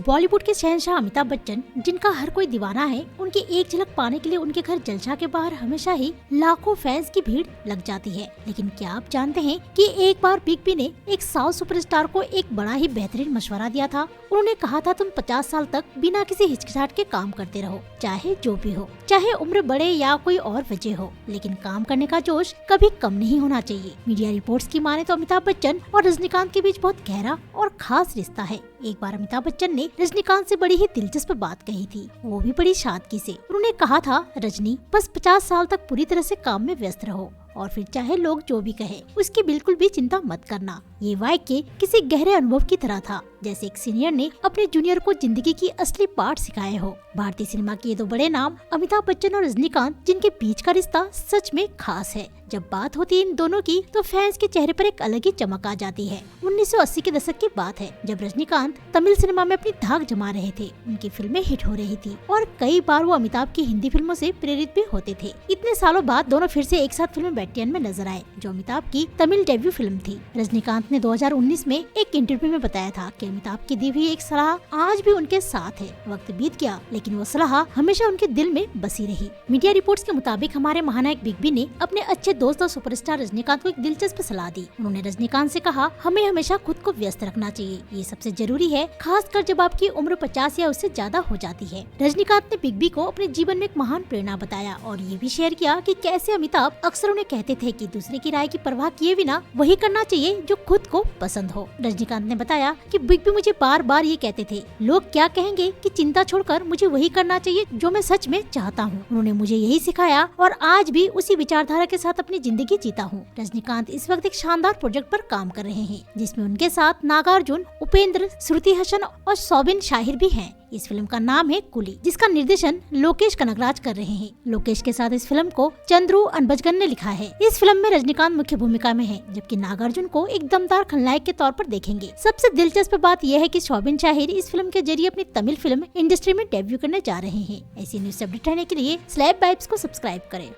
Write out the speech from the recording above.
बॉलीवुड के शहंशाह अमिताभ बच्चन, जिनका हर कोई दीवाना है, उनकी एक झलक पाने के लिए उनके घर जलसा के बाहर हमेशा ही लाखों फैंस की भीड़ लग जाती है। लेकिन क्या आप जानते हैं कि एक बार बिग बी ने एक साउथ सुपरस्टार को एक बड़ा ही बेहतरीन मशवरा दिया था। उन्होंने कहा था, तुम 50 साल तक बिना किसी हिचकिचाहट के काम करते रहो, चाहे जो भी हो, चाहे उम्र बढ़े या कोई और वजह हो, लेकिन काम करने का जोश कभी कम नहीं होना चाहिए। मीडिया रिपोर्ट्स की माने तो अमिताभ बच्चन और रजनीकांत के बीच बहुत गहरा और खास रिश्ता है। एक बार अमिताभ बच्चन ने रजनीकांत से बड़ी ही दिलचस्प बात कही थी, वो भी बड़ी सादगी से। उन्होंने कहा था, रजनी, बस 50 साल तक पूरी तरह से काम में व्यस्त रहो और फिर चाहे लोग जो भी कहे उसकी बिल्कुल भी चिंता मत करना। ये वाक्य किसी गहरे अनुभव की तरह था, जैसे एक सीनियर ने अपने जूनियर को जिंदगी की असली पाठ सिखाए हो। भारतीय सिनेमा के ये दो बड़े नाम अमिताभ बच्चन और रजनीकांत, जिनके बीच का रिश्ता सच में खास है। जब बात होती है इन दोनों की तो फैंस के चेहरे पर एक अलग ही चमक आ जाती है। 1980 के दशक की बात है, जब रजनीकांत तमिल सिनेमा में अपनी धाक जमा रहे थे। उनकी फिल्में हिट हो रही थी और कई बार वो अमिताभ की हिंदी फिल्मों से प्रेरित भी होते थे। इतने सालों बाद दोनों फिर से एक साथ फिल्म बैटियन में नजर आए, जो अमिताभ की तमिल डेब्यू फिल्म थी। रजनीकांत ने 2019 में एक इंटरव्यू में बताया था कि अमिताभ की दी हुई एक सलाह आज भी उनके साथ है। वक्त बीत गया, लेकिन वो सलाह हमेशा उनके दिल में बसी रही। मीडिया रिपोर्ट्स के मुताबिक हमारे महानायक बिग बी ने अपने अच्छे दोस्त और सुपरस्टार रजनीकांत को एक दिलचस्प सलाह दी। उन्होंने रजनीकांत से कहा, हमें हमेशा खुद को व्यस्त रखना चाहिए, ये सबसे जरूरी है, खासकर जब आपकी उम्र 50 या उससे ज्यादा हो जाती है। रजनीकांत ने बिग बी को अपने जीवन में एक महान प्रेरणा बताया और ये भी शेयर किया कि कैसे अमिताभ अक्सर उन्हें कहते थे कि दूसरे की राय की परवाह किए बिना वही करना चाहिए जो खुद को पसंद हो। रजनीकांत ने बताया कि बिग बी मुझे बार बार ये कहते थे, लोग क्या कहेंगे, कि चिंता छोड़कर मुझे वही करना चाहिए जो मैं सच में चाहता हूँ। उन्होंने मुझे यही सिखाया और आज भी उसी विचारधारा के साथ अपनी जिंदगी जीता हूँ। रजनीकांत इस वक्त एक शानदार प्रोजेक्ट पर काम कर रहे हैं, जिसमें उनके साथ नागार्जुन, उपेंद्र, श्रुति हसन और सौबिन शाहिर भी हैं। इस फिल्म का नाम है कुली, जिसका निर्देशन लोकेश कनगराज कर रहे हैं। लोकेश के साथ इस फिल्म को चंद्रू अनबजगन ने लिखा है। इस फिल्म में रजनीकांत मुख्य भूमिका में है, जबकि नागार्जुन को एक दमदार खलनायक के तौर पर देखेंगे। सबसे दिलचस्प बात यह है कि सौबिन शाहिर इस फिल्म के जरिए अपनी तमिल फिल्म इंडस्ट्री में डेब्यू करने जा रहे हैं। ऐसी न्यूज अपडेट रहने के लिए स्लैब वाइब्स को सब्सक्राइब करें।